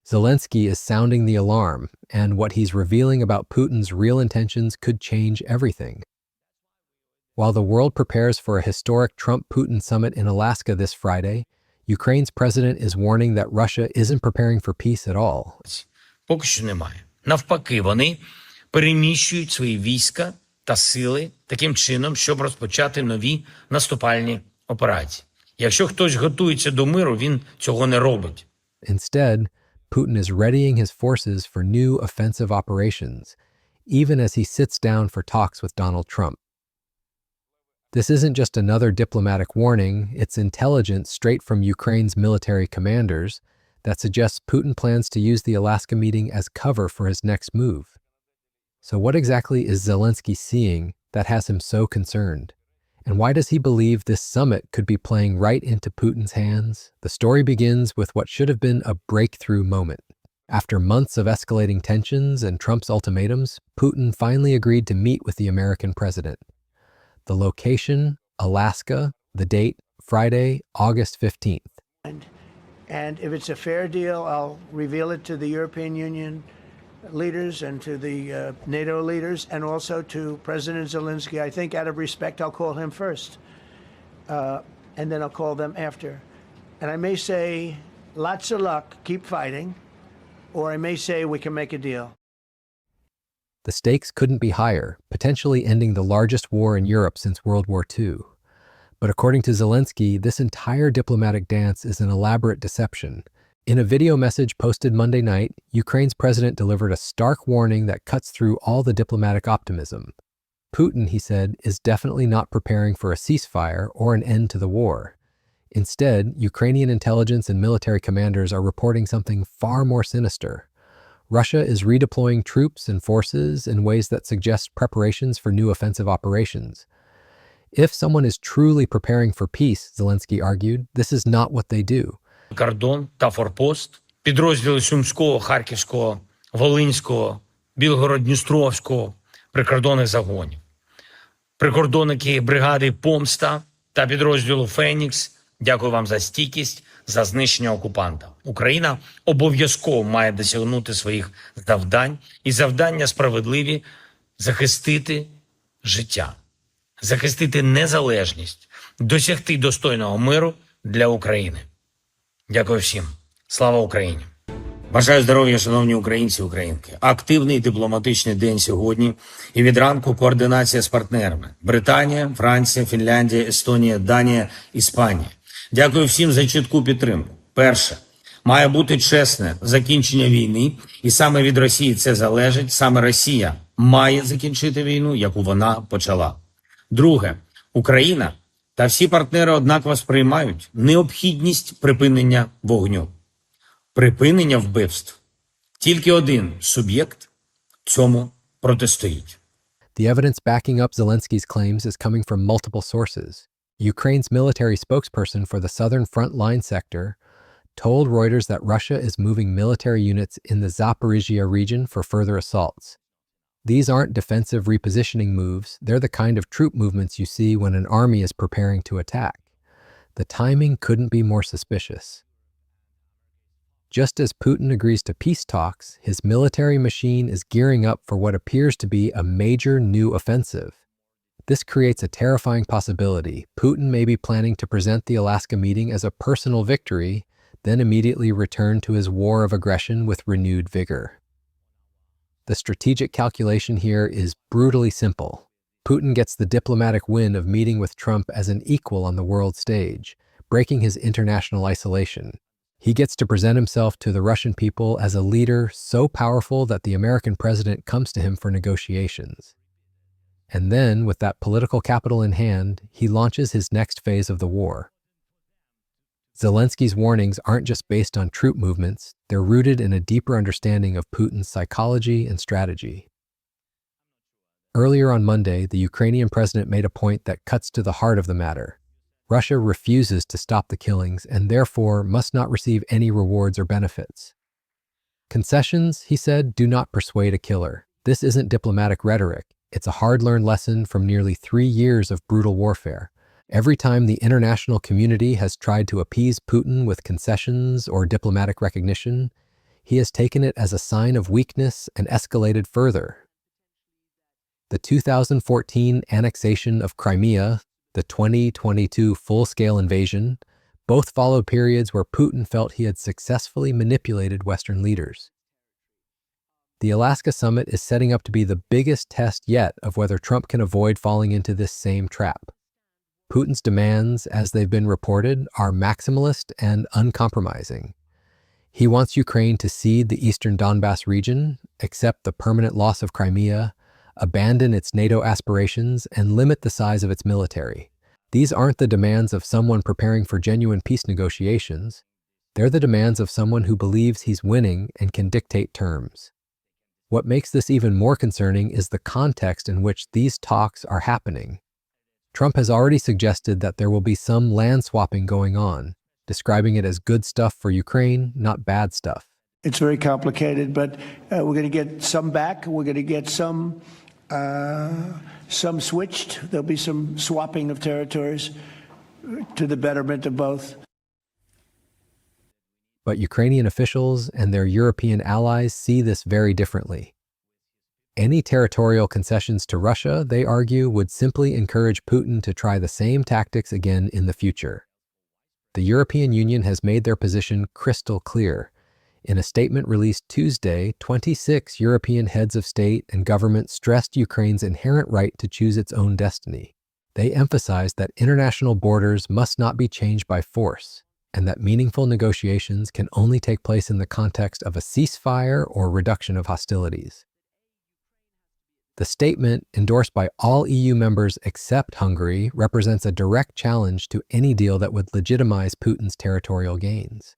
Zelenskyy is sounding the alarm, and what he's revealing about Putin's real intentions could change everything. While the world prepares for a historic Trump-Putin summit in Alaska this Friday, Ukraine's president is warning that Russia isn't preparing for peace at all. Поки що немає. Навпаки, вони переміщують свої війська та сили таким чином, щоб розпочати нові наступальні операції. Якщо хтось готується до миру, він цього не робить. Instead, Putin is readying his forces for new offensive operations, even as he sits down for talks with Donald Trump. This isn't just another diplomatic warning, it's intelligence straight from Ukraine's military commanders that suggests Putin plans to use the Alaska meeting as cover for his next move. So what exactly is Zelenskyy seeing that has him so concerned? And why does he believe this summit could be playing right into Putin's hands? The story begins with what should have been a breakthrough moment. After months of escalating tensions and Trump's ultimatums, Putin finally agreed to meet with the American president. The location, Alaska. The date, Friday, August 15th. And if it's a fair deal, I'll reveal it to the European Union leaders and to the NATO leaders and also to President Zelenskyy. I think out of respect, I'll call him first. And then I'll call them after. And I may say, lots of luck, keep fighting. Or I may say, we can make a deal. The stakes couldn't be higher, potentially ending the largest war in Europe since World War II. But according to Zelenskyy, this entire diplomatic dance is an elaborate deception. In a video message posted Monday night, Ukraine's president delivered a stark warning that cuts through all the diplomatic optimism. Putin, he said, is definitely not preparing for a ceasefire or an end to the war. Instead, Ukrainian intelligence and military commanders are reporting something far more sinister. Russia is redeploying troops and forces in ways that suggest preparations for new offensive operations. If someone is truly preparing for peace, Zelenskyy argued, this is not what they do. Кордон та форпост, підрозділи Сумського, Харківського, Волинського, Білгород-Дністровського прикордонних загонів. Прикордонники бригади «Помста» та підрозділу «Фенікс», дякую вам за стійкість, за знищення окупанта. Україна обов'язково має досягнути своїх завдань, і завдання справедливі – захистити життя, захистити незалежність, досягти достойного миру для України. Дякую всім. Слава Україні! Бажаю здоров'я, шановні українці і українки. Активний дипломатичний день сьогодні. І від ранку координація з партнерами. Британія, Франція, Фінляндія, Естонія, Данія, Іспанія. Дякую всім за чітку підтримку. Перше. Має бути чесне закінчення війни. І саме від Росії це залежить. Саме Росія має закінчити війну, яку вона почала. Друге. Україна та всі партнери однаково сприймають необхідність припинення вогню. Припинення вбивств. Тільки один суб'єкт цьому протистоїть. The evidence backing up Zelensky's claims is coming from multiple sources. Ukraine's military spokesperson for the southern front line sector told Reuters that Russia is moving military units in the Zaporizhia region for further assaults. These aren't defensive repositioning moves, they're the kind of troop movements you see when an army is preparing to attack. The timing couldn't be more suspicious. Just as Putin agrees to peace talks, his military machine is gearing up for what appears to be a major new offensive. This creates a terrifying possibility. Putin may be planning to present the Alaska meeting as a personal victory, then immediately return to his war of aggression with renewed vigor. The strategic calculation here is brutally simple. Putin gets the diplomatic win of meeting with Trump as an equal on the world stage, breaking his international isolation. He gets to present himself to the Russian people as a leader so powerful that the American president comes to him for negotiations. And then, with that political capital in hand, he launches his next phase of the war. Zelensky's warnings aren't just based on troop movements, they're rooted in a deeper understanding of Putin's psychology and strategy. Earlier on Monday, the Ukrainian president made a point that cuts to the heart of the matter. Russia refuses to stop the killings and therefore must not receive any rewards or benefits. Concessions, he said, do not persuade a killer. This isn't diplomatic rhetoric. It's a hard-learned lesson from nearly 3 years of brutal warfare. Every time the international community has tried to appease Putin with concessions or diplomatic recognition, he has taken it as a sign of weakness and escalated further. The 2014 annexation of Crimea, the 2022 full-scale invasion, both followed periods where Putin felt he had successfully manipulated Western leaders. The Alaska summit is setting up to be the biggest test yet of whether Trump can avoid falling into this same trap. Putin's demands, as they've been reported, are maximalist and uncompromising. He wants Ukraine to cede the eastern Donbass region, accept the permanent loss of Crimea, abandon its NATO aspirations, and limit the size of its military. These aren't the demands of someone preparing for genuine peace negotiations. They're the demands of someone who believes he's winning and can dictate terms. What makes this even more concerning is the context in which these talks are happening. Trump has already suggested that there will be some land swapping going on, describing it as good stuff for Ukraine, not bad stuff. It's very complicated, but we're going to get some back. We're going to get some switched. There'll be some swapping of territories to the betterment of both. But Ukrainian officials and their European allies see this very differently. Any territorial concessions to Russia, they argue, would simply encourage Putin to try the same tactics again in the future. The European Union has made their position crystal clear. In a statement released Tuesday, 26 European heads of state and government stressed Ukraine's inherent right to choose its own destiny. They emphasized that international borders must not be changed by force, and that meaningful negotiations can only take place in the context of a ceasefire or reduction of hostilities. The statement, endorsed by all EU members except Hungary, represents a direct challenge to any deal that would legitimize Putin's territorial gains.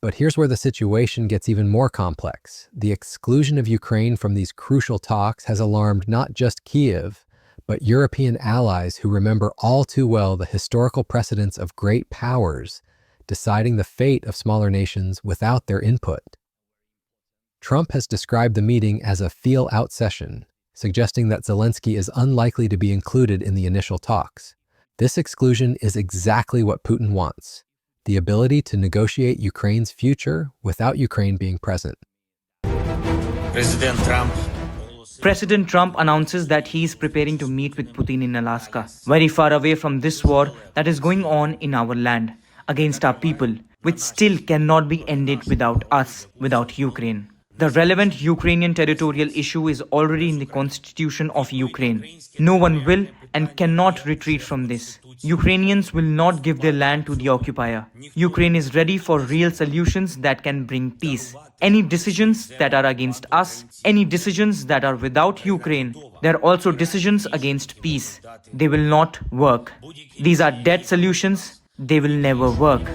But here's where the situation gets even more complex. The exclusion of Ukraine from these crucial talks has alarmed not just Kyiv, but European allies who remember all too well the historical precedents of great powers deciding the fate of smaller nations without their input. Trump has described the meeting as a feel-out session, suggesting that Zelenskyy is unlikely to be included in the initial talks. This exclusion is exactly what Putin wants: the ability to negotiate Ukraine's future without Ukraine being present. President Trump announces that he is preparing to meet with Putin in Alaska, very far away from this war that is going on in our land, against our people, which still cannot be ended without us, without Ukraine. The relevant Ukrainian territorial issue is already in the constitution of Ukraine. No one will and cannot retreat from this. Ukrainians will not give their land to the occupier. Ukraine is ready for real solutions that can bring peace. Any decisions that are against us, any decisions that are without Ukraine, they're also decisions against peace. They will not work. These are dead solutions. They will never work.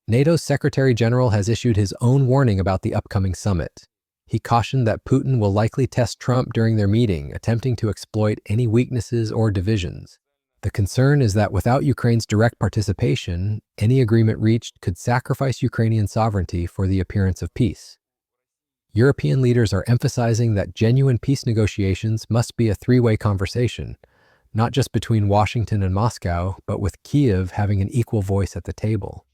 NATO's Secretary General has issued his own warning about the upcoming summit. He cautioned that Putin will likely test Trump during their meeting, attempting to exploit any weaknesses or divisions. The concern is that without Ukraine's direct participation, any agreement reached could sacrifice Ukrainian sovereignty for the appearance of peace. European leaders are emphasizing that genuine peace negotiations must be a three-way conversation, not just between Washington and Moscow, but with Kyiv having an equal voice at the table.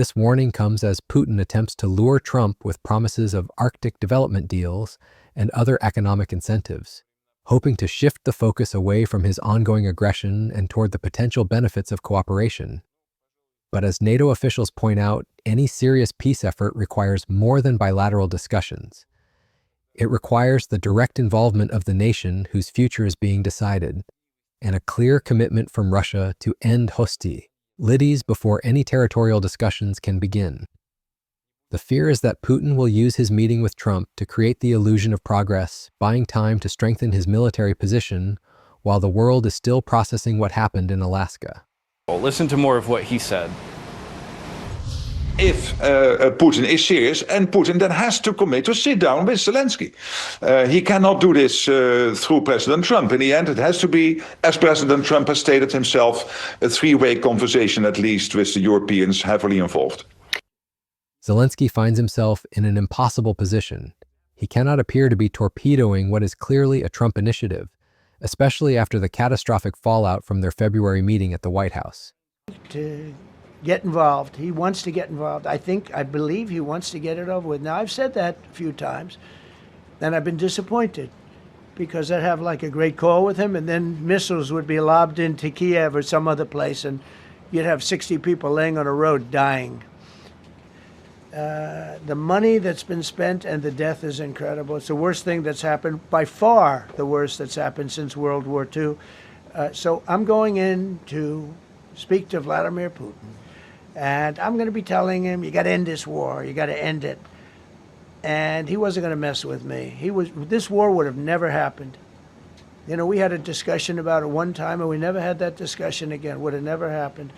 This warning comes as Putin attempts to lure Trump with promises of Arctic development deals and other economic incentives, hoping to shift the focus away from his ongoing aggression and toward the potential benefits of cooperation. But as NATO officials point out, any serious peace effort requires more than bilateral discussions. It requires the direct involvement of the nation whose future is being decided, and a clear commitment from Russia to end hostilities before any territorial discussions can begin. The fear is that Putin will use his meeting with Trump to create the illusion of progress, buying time to strengthen his military position while the world is still processing what happened in Alaska. Well, listen to more of what he said. If Putin is serious, and Putin then has to commit to sit down with Zelensky. He cannot do this through President Trump. In the end, it has to be, as President Trump has stated himself, a three-way conversation at least with the Europeans heavily involved. Zelenskyy finds himself in an impossible position. He cannot appear to be torpedoing what is clearly a Trump initiative, especially after the catastrophic fallout from their February meeting at the White House. get involved. He wants to get involved. I believe he wants to get it over with. Now, I've said that a few times, and I've been disappointed because I'd have like a great call with him, and then missiles would be lobbed into Kiev or some other place, and you'd have 60 people laying on a road dying. The money that's been spent and the death is incredible. It's the worst thing that's happened, by far the worst that's happened since World War II. So I'm going in to speak to Vladimir Putin, and I'm going to be telling him, you got to end this war, you got to end it. And he wasn't going to mess with me. This war would have never happened. You know, we had a discussion about it one time, and we never had that discussion again. Would have never happened.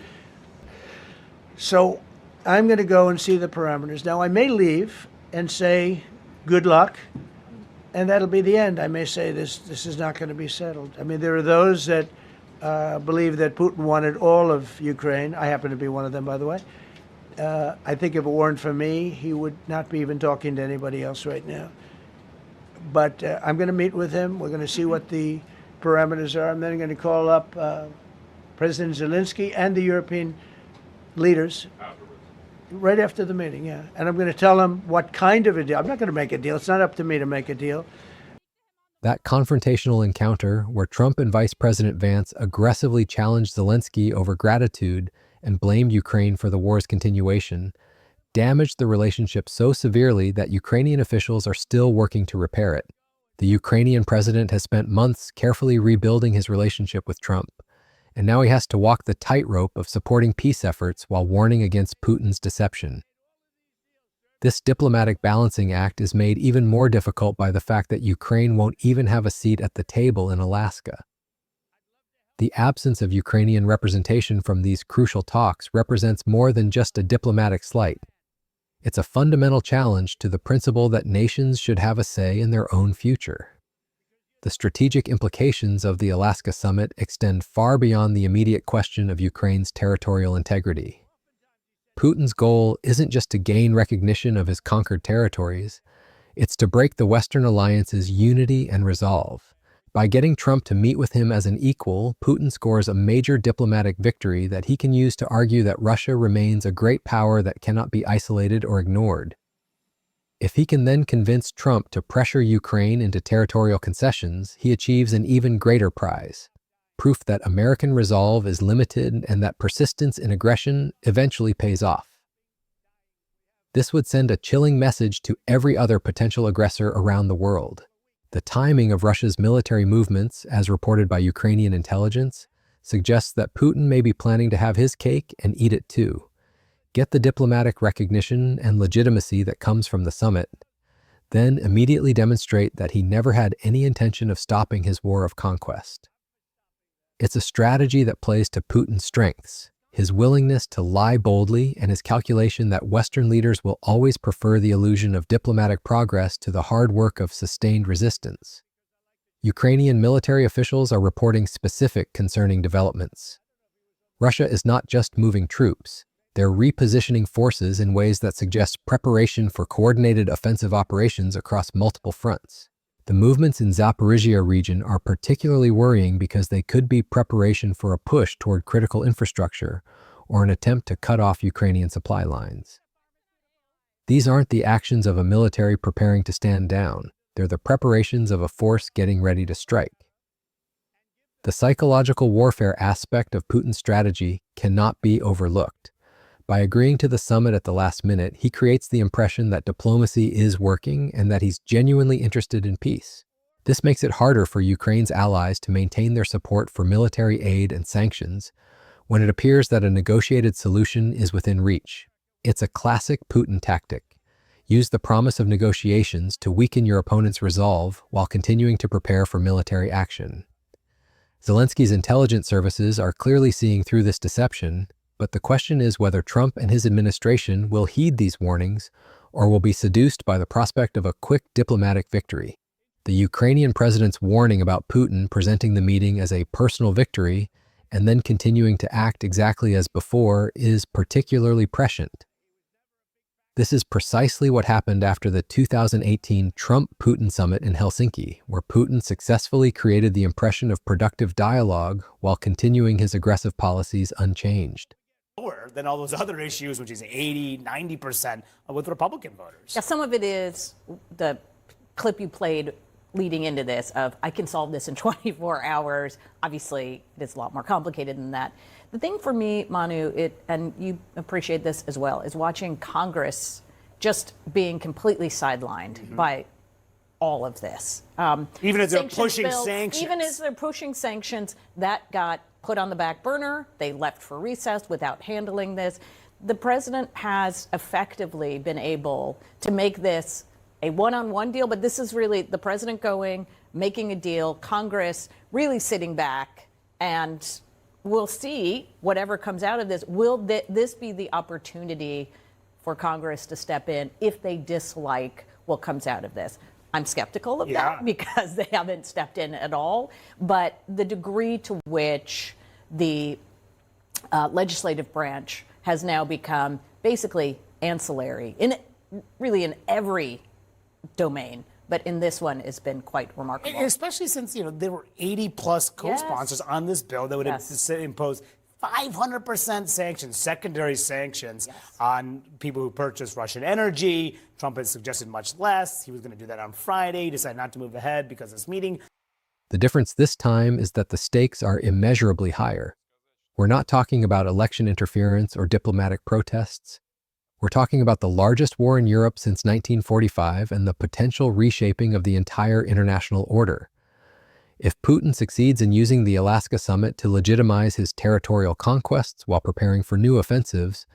So I'm going to go and see the parameters. Now, I may leave and say, good luck, and that'll be the end. I may say this is not going to be settled. I mean, there are those that believe that Putin wanted all of Ukraine. I happen to be one of them, by the way. I think if it weren't for me, he would not be even talking to anybody else right now. But I'm going to meet with him. We're going to see what the parameters are. I'm then going to call up President Zelenskyy and the European leaders right after the meeting, yeah. And I'm going to tell them what kind of a deal. I'm not going to make a deal. It's not up to me to make a deal. That confrontational encounter, where Trump and Vice President Vance aggressively challenged Zelenskyy over gratitude and blamed Ukraine for the war's continuation, damaged the relationship so severely that Ukrainian officials are still working to repair it. The Ukrainian president has spent months carefully rebuilding his relationship with Trump, and now he has to walk the tightrope of supporting peace efforts while warning against Putin's deception. This diplomatic balancing act is made even more difficult by the fact that Ukraine won't even have a seat at the table in Alaska. The absence of Ukrainian representation from these crucial talks represents more than just a diplomatic slight. It's a fundamental challenge to the principle that nations should have a say in their own future. The strategic implications of the Alaska summit extend far beyond the immediate question of Ukraine's territorial integrity. Putin's goal isn't just to gain recognition of his conquered territories, it's to break the Western alliance's unity and resolve. By getting Trump to meet with him as an equal, Putin scores a major diplomatic victory that he can use to argue that Russia remains a great power that cannot be isolated or ignored. If he can then convince Trump to pressure Ukraine into territorial concessions, he achieves an even greater prize: proof that American resolve is limited and that persistence in aggression eventually pays off. This would send a chilling message to every other potential aggressor around the world. The timing of Russia's military movements, as reported by Ukrainian intelligence, suggests that Putin may be planning to have his cake and eat it too. Get the diplomatic recognition and legitimacy that comes from the summit, then immediately demonstrate that he never had any intention of stopping his war of conquest. It's a strategy that plays to Putin's strengths, his willingness to lie boldly and his calculation that Western leaders will always prefer the illusion of diplomatic progress to the hard work of sustained resistance. Ukrainian military officials are reporting specific concerning developments. Russia is not just moving troops, they're repositioning forces in ways that suggest preparation for coordinated offensive operations across multiple fronts. The movements in Zaporizhia region are particularly worrying because they could be preparation for a push toward critical infrastructure or an attempt to cut off Ukrainian supply lines. These aren't the actions of a military preparing to stand down. They're the preparations of a force getting ready to strike. The psychological warfare aspect of Putin's strategy cannot be overlooked. By agreeing to the summit at the last minute, he creates the impression that diplomacy is working and that he's genuinely interested in peace. This makes it harder for Ukraine's allies to maintain their support for military aid and sanctions when it appears that a negotiated solution is within reach. It's a classic Putin tactic. Use the promise of negotiations to weaken your opponent's resolve while continuing to prepare for military action. Zelensky's intelligence services are clearly seeing through this deception, but the question is whether Trump and his administration will heed these warnings or will be seduced by the prospect of a quick diplomatic victory. The Ukrainian president's warning about Putin presenting the meeting as a personal victory and then continuing to act exactly as before is particularly prescient. This is precisely what happened after the 2018 Trump-Putin summit in Helsinki, where Putin successfully created the impression of productive dialogue while continuing his aggressive policies unchanged. lower than all those other issues, which is 80, 90% with Republican voters. Yeah, some of it is the clip you played leading into this of I can solve this in 24 hours. Obviously, it's a lot more complicated than that. The thing for me, Manu, and you appreciate this as well, is watching Congress just being completely sidelined by all of this. Even as they're pushing sanctions. Even as they're pushing sanctions, that got put on the back burner. They left for recess without handling this. The president has effectively been able to make this a one-on-one deal, but this is really the president going, making a deal, Congress really sitting back, and we'll see whatever comes out of this. Will this be the opportunity for Congress to step in if they dislike what comes out of this? I'm skeptical of that because they haven't stepped in at all. But the degree to which the legislative branch has now become basically ancillary in every domain, but in this one has been quite remarkable. Especially since, there were 80 plus co-sponsors on this bill that would impose 500% sanctions, secondary sanctions on people who purchase Russian energy. Trump has suggested much less. He was going to do that on Friday. He decided not to move ahead because of this meeting. The difference this time is that the stakes are immeasurably higher. We're not talking about election interference or diplomatic protests. We're talking about the largest war in Europe since 1945 and the potential reshaping of the entire international order. If Putin succeeds in using the Alaska summit to legitimize his territorial conquests while preparing for new offensives,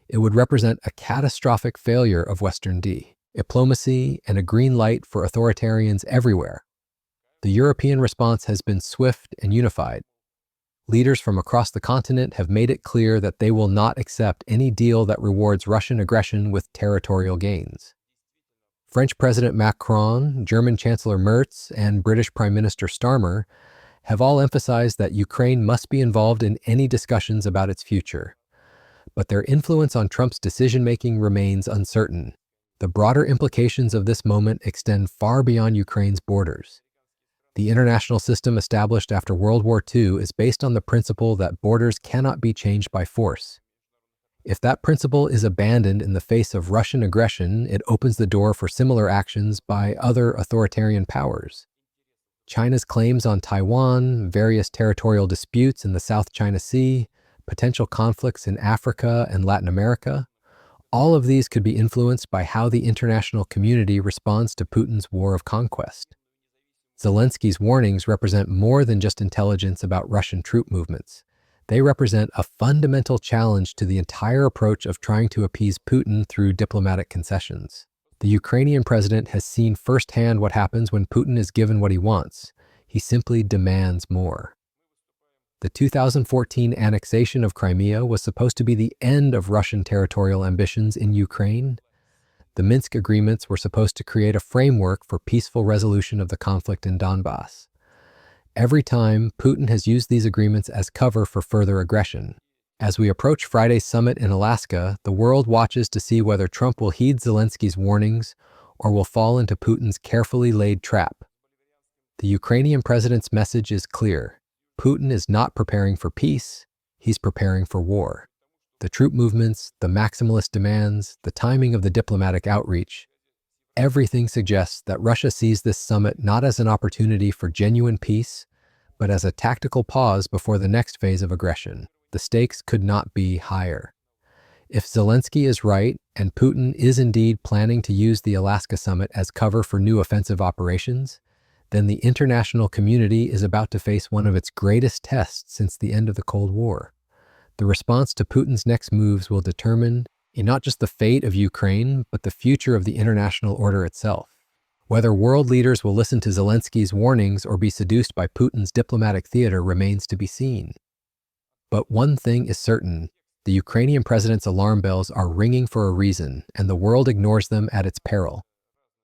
it would represent a catastrophic failure of Western diplomacy and a green light for authoritarians everywhere. The European response has been swift and unified. Leaders from across the continent have made it clear that they will not accept any deal that rewards Russian aggression with territorial gains. French President Macron, German Chancellor Merz, and British Prime Minister Starmer have all emphasized that Ukraine must be involved in any discussions about its future. But their influence on Trump's decision-making remains uncertain. The broader implications of this moment extend far beyond Ukraine's borders. The international system established after World War II is based on the principle that borders cannot be changed by force. If that principle is abandoned in the face of Russian aggression, it opens the door for similar actions by other authoritarian powers. China's claims on Taiwan, various territorial disputes in the South China Sea, potential conflicts in Africa and Latin America, all of these could be influenced by how the international community responds to Putin's war of conquest. Zelensky's warnings represent more than just intelligence about Russian troop movements. They represent a fundamental challenge to the entire approach of trying to appease Putin through diplomatic concessions. The Ukrainian president has seen firsthand what happens when Putin is given what he wants. He simply demands more. The 2014 annexation of Crimea was supposed to be the end of Russian territorial ambitions in Ukraine. The Minsk agreements were supposed to create a framework for peaceful resolution of the conflict in Donbass. Every time, Putin has used these agreements as cover for further aggression. As we approach Friday's summit in Alaska, the world watches to see whether Trump will heed Zelensky's warnings or will fall into Putin's carefully laid trap. The Ukrainian president's message is clear. Putin is not preparing for peace, he's preparing for war. The troop movements, the maximalist demands, the timing of the diplomatic outreach, everything suggests that Russia sees this summit not as an opportunity for genuine peace, but as a tactical pause before the next phase of aggression. The stakes could not be higher. If Zelensky is right, and Putin is indeed planning to use the Alaska summit as cover for new offensive operations, then the international community is about to face one of its greatest tests since the end of the Cold War. The response to Putin's next moves will determine not just the fate of Ukraine, but the future of the international order itself. Whether world leaders will listen to Zelensky's warnings or be seduced by Putin's diplomatic theater remains to be seen. But one thing is certain, the Ukrainian president's alarm bells are ringing for a reason, and the world ignores them at its peril.